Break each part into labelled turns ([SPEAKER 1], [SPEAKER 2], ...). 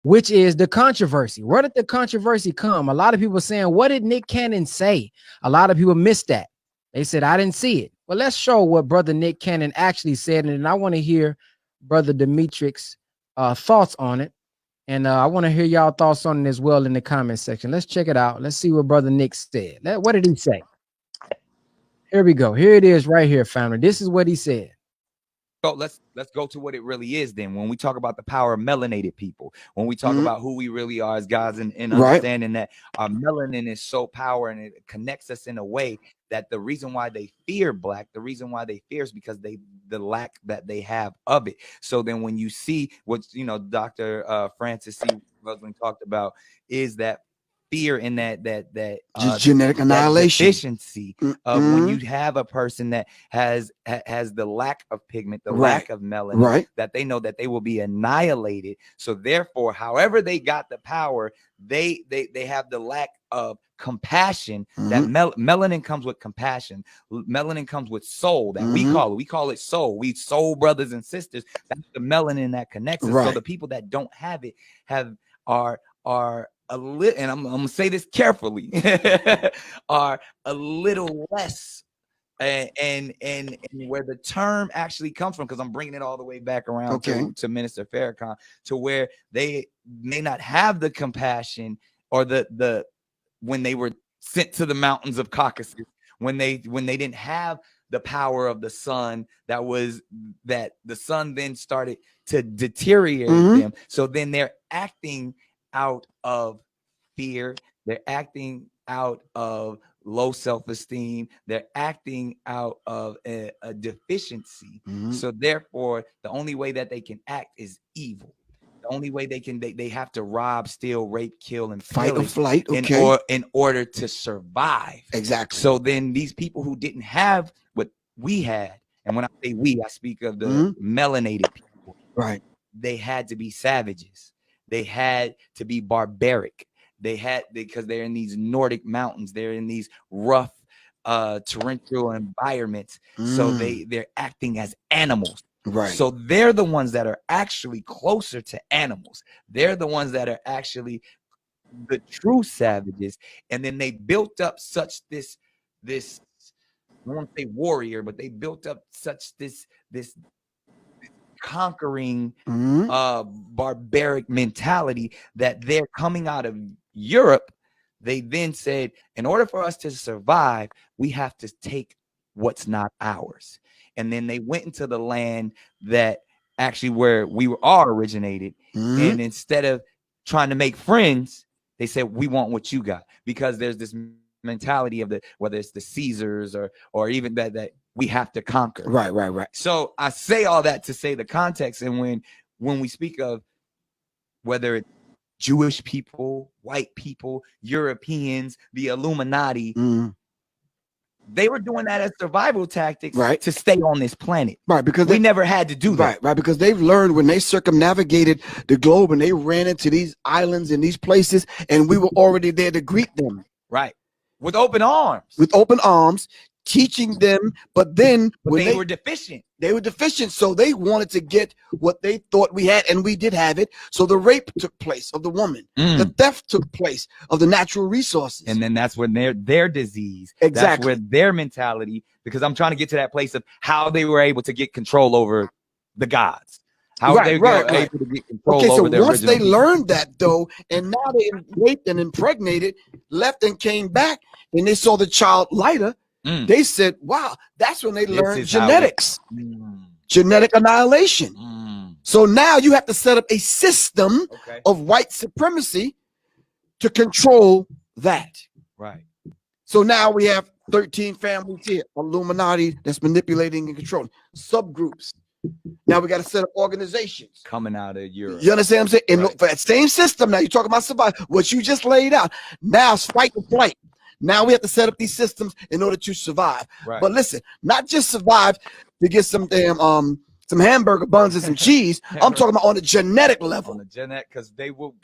[SPEAKER 1] which is the controversy. Where did the controversy come? A lot of people saying, what did Nick Kannon say? A lot of people missed that. They said, I didn't see it. Well, let's show what Brother Nick Kannon actually said. And I want to hear Brother Demetrius' thoughts on it. And I want to hear y'all thoughts on it as well in the comment section. Let's check it out. Let's see what Brother Nick said. What did he say? Here we go. Here it is right here, family. This is what he said.
[SPEAKER 2] So let's go to what it really is then. When we talk about the power of melanated people, when we talk about who we really are as gods, and understanding that our melanin is so powerful and it connects us in a way that the reason why they fear black, the reason why they fear is because the lack that they have of it. So then when you see what, Dr. Francis C. Rusling talked about is that fear in that
[SPEAKER 3] genetic annihilation
[SPEAKER 2] efficiency of when you have a person that has the lack of pigment, the lack of melanin, that they know that they will be annihilated. So therefore, however they got the power, they have the lack of compassion. That melanin comes with compassion. Melanin comes with soul, that we call it soul. We soul brothers and sisters. That's the melanin that connects us. So the people that don't have it are a little, and I'm gonna say this carefully, are a little less, and where the term actually comes from, because I'm bringing it all the way back around to Minister Farrakhan, to where they may not have the compassion or the when they were sent to the mountains of Caucasus, when they didn't have the power of the sun, that the sun then started to deteriorate them. So then they're acting out of fear, they're acting out of low self-esteem, they're acting out of a deficiency. So therefore, the only way that they can act is evil. The only way they have to rob, steal, rape, kill, and
[SPEAKER 3] fight or flight,
[SPEAKER 2] in order to survive.
[SPEAKER 3] Exactly.
[SPEAKER 2] So then these people who didn't have what we had, and when I say we, I speak of the melanated people, they had to be savages. They had to be barbaric. Because they're in these Nordic mountains. They're in these rough, torrential environments. So they're acting as animals. So they're the ones that are actually closer to animals. They're the ones that are actually the true savages. And then they built up such this I won't say warrior, but they built up such this conquering barbaric mentality that they're coming out of Europe. They then said, in order for us to survive, we have to take what's not ours. And then they went into the land that actually where we all originated. And instead of trying to make friends, they said, we want what you got, because there's this mentality of whether it's the Caesars or even that we have to conquer.
[SPEAKER 3] Right.
[SPEAKER 2] So I say all that to say the context. And when we speak of whether it's Jewish people, white people, Europeans, the Illuminati, they were doing that as survival tactics to stay on this planet.
[SPEAKER 3] Because
[SPEAKER 2] we never had to do that.
[SPEAKER 3] Because they've learned when they circumnavigated the globe and they ran into these islands and these places, and we were already there to greet them.
[SPEAKER 2] With open
[SPEAKER 3] arms. Teaching them, but then when
[SPEAKER 2] they were deficient.
[SPEAKER 3] So they wanted to get what they thought we had, and we did have it. So the rape took place of the woman, the theft took place of the natural resources,
[SPEAKER 2] and then that's when their disease,
[SPEAKER 3] that's
[SPEAKER 2] where their mentality. Because I'm trying to get to that place of how they were able to get control over the gods. How they were able to get control over their
[SPEAKER 3] once they
[SPEAKER 2] people.
[SPEAKER 3] learned that though, and now they raped and impregnated, left and came back, and they saw the child lighter. They said, wow, that's when they learned genetics, genetic annihilation. So now you have to set up a system of white supremacy to control that. So now we have 13 families here, Illuminati that's manipulating and controlling subgroups. Now we got to set up organizations
[SPEAKER 2] coming out of Europe.
[SPEAKER 3] You understand what I'm saying? And for that same system, now you're talking about survival, what you just laid out. Now it's fight or flight. Now we have to set up these systems in order to survive. But listen, not just survive to get some damn some hamburger buns and some cheese. I'm talking about on a genetic level.
[SPEAKER 2] On the genetic, because they will,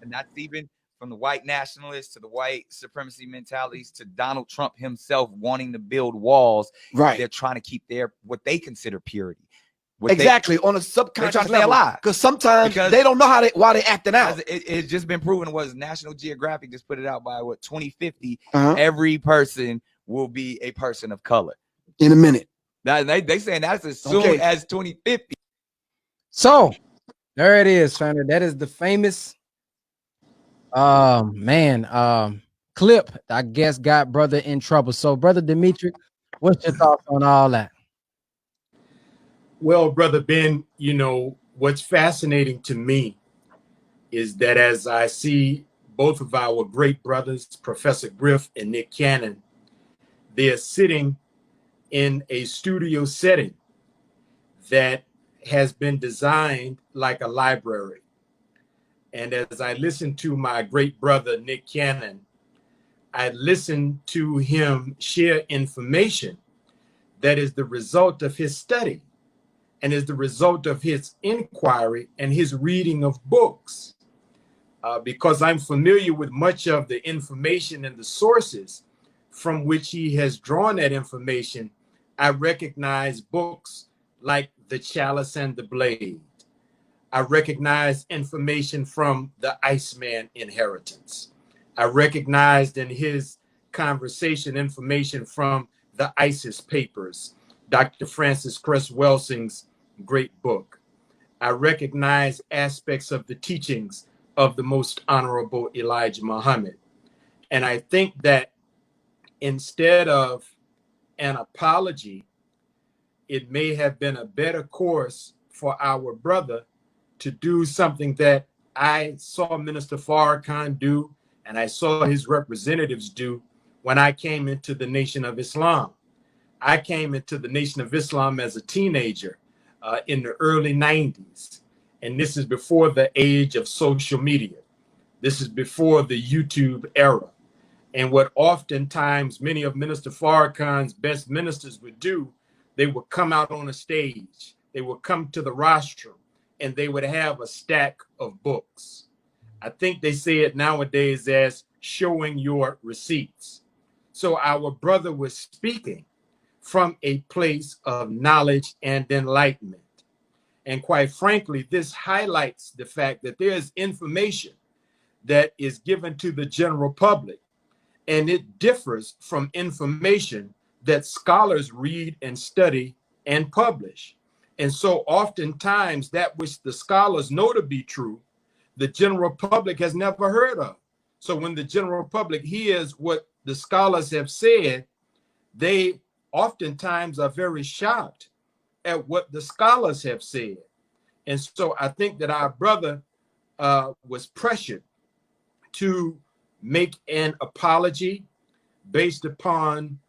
[SPEAKER 2] and that's even from the white nationalists to the white supremacy mentalities to Donald Trump himself wanting to build walls. They're trying to keep what they consider purity.
[SPEAKER 3] Exactly, on a subconscious
[SPEAKER 2] level. Stay alive.
[SPEAKER 3] Because sometimes they don't know why they acting out.
[SPEAKER 2] It's just been proven. Was National Geographic just put it out by 2050? Every person will be a person of color
[SPEAKER 3] in a minute.
[SPEAKER 2] They saying that's as soon as 2050.
[SPEAKER 1] So there it is, family. That is the famous clip, I guess, got brother in trouble. So, brother Demetrius, what's your thoughts on all that?
[SPEAKER 4] Well, brother Ben, you know, what's fascinating to me is that as I see both of our great brothers, Professor Griff and Nick Kannon, they're sitting in a studio setting that has been designed like a library. And as I listen to my great brother, Nick Kannon, I listen to him share information that is the result of his study and is the result of his inquiry and his reading of books. Because I'm familiar with much of the information and the sources from which he has drawn that information, I recognize books like The Chalice and the Blade. I recognize information from the Iceman Inheritance. I recognized in his conversation information from the ISIS Papers, Dr. Francis Cress Welsing's great book. I recognize aspects of the teachings of the Most Honorable Elijah Muhammad. And I think that instead of an apology, it may have been a better course for our brother to do something that I saw Minister Farrakhan do and I saw his representatives do when I came into the Nation of Islam. I came into the Nation of Islam as a teenager in the early 90s. And this is before the age of social media. This is before the YouTube era. And what oftentimes many of Minister Farrakhan's best ministers would do, they would come out on a stage, they would come to the rostrum, and they would have a stack of books. I think they say it nowadays as showing your receipts. So our brother was speaking from a place of knowledge and enlightenment. And quite frankly, this highlights the fact that there is information that is given to the general public, and it differs from information that scholars read and study and publish. And so oftentimes that which the scholars know to be true, the general public has never heard of. So when the general public hears what the scholars have said, they oftentimes are very shocked at what the scholars have said. And so I think that our brother was pressured to make an apology based upon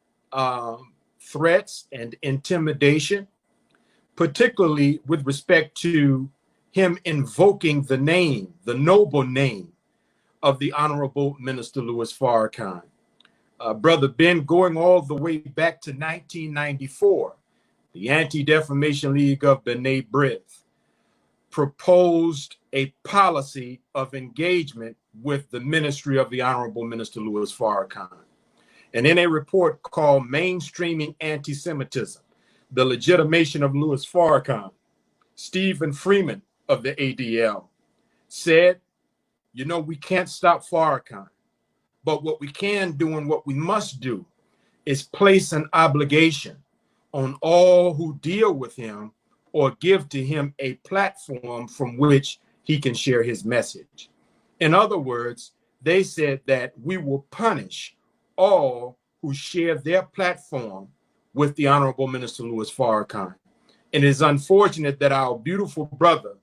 [SPEAKER 4] threats and intimidation, particularly with respect to him invoking the name, the noble name of the Honorable Minister Louis Farrakhan. Brother Ben, going all the way back to 1994, the Anti-Defamation League of B'nai B'rith proposed a policy of engagement with the ministry of the Honorable Minister Louis Farrakhan. And in a report called Mainstreaming Anti-Semitism, the Legitimation of Louis Farrakhan, Stephen Freeman of the ADL said, you know, we can't stop Farrakhan, but what we can do and what we must do is place an obligation on all who deal with him or give to him a platform from which he can share his message. In other words, they said that we will punish all who share their platform with the Honorable Minister Louis Farrakhan. And it is unfortunate that our beautiful brother,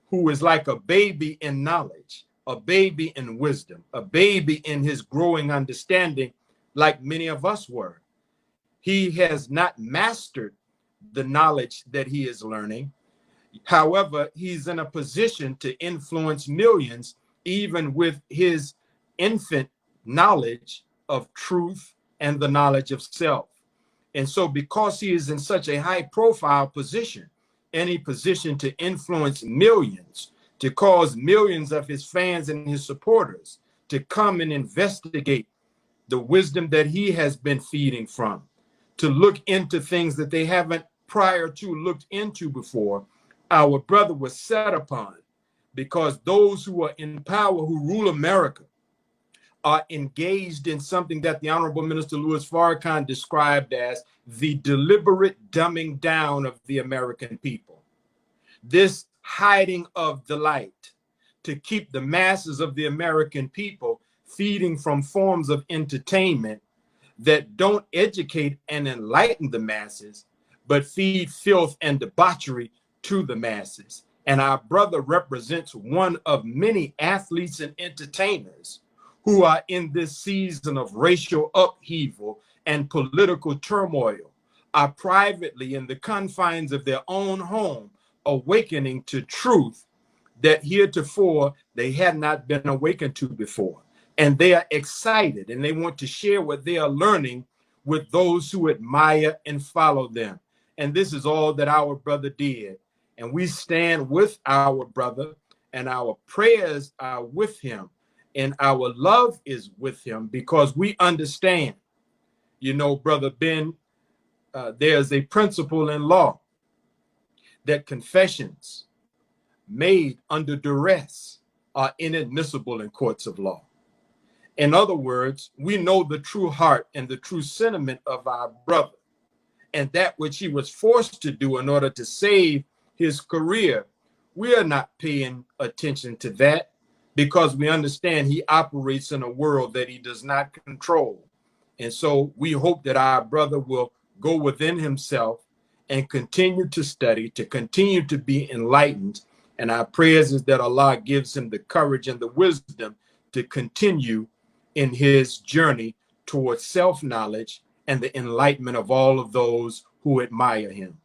[SPEAKER 4] who is like a baby in knowledge, a baby in wisdom, a baby in his growing understanding, like many of us were, he has not mastered the knowledge that he is learning. However, he's in a position to influence millions, even with his infant knowledge of truth and the knowledge of self. And so because he is in such a high profile position, any position to influence millions, to cause millions of his fans and his supporters to come and investigate the wisdom that he has been feeding from, to look into things that they haven't prior to looked into before, our brother was set upon, because those who are in power, who rule America, are engaged in something that the Honorable Minister Louis Farrakhan described as the deliberate dumbing down of the American people. This hiding of the light to keep the masses of the American people feeding from forms of entertainment that don't educate and enlighten the masses, but feed filth and debauchery to the masses. And our brother represents one of many athletes and entertainers who are in this season of racial upheaval and political turmoil, are privately in the confines of their own home awakening to truth that heretofore they had not been awakened to before. And they are excited and they want to share what they are learning with those who admire and follow them. And this is all that our brother did. And we stand with our brother, and our prayers are with him, and our love is with him, because we understand, you know, Brother Ben, there's a principle in law that confessions made under duress are inadmissible in courts of law. In other words, we know the true heart and the true sentiment of our brother, and that which he was forced to do in order to save his career. We are not paying attention to that, because we understand he operates in a world that he does not control. And so we hope that our brother will go within himself and continue to study, to continue to be enlightened. And our prayers is that Allah gives him the courage and the wisdom to continue in his journey towards self-knowledge and the enlightenment of all of those who admire him.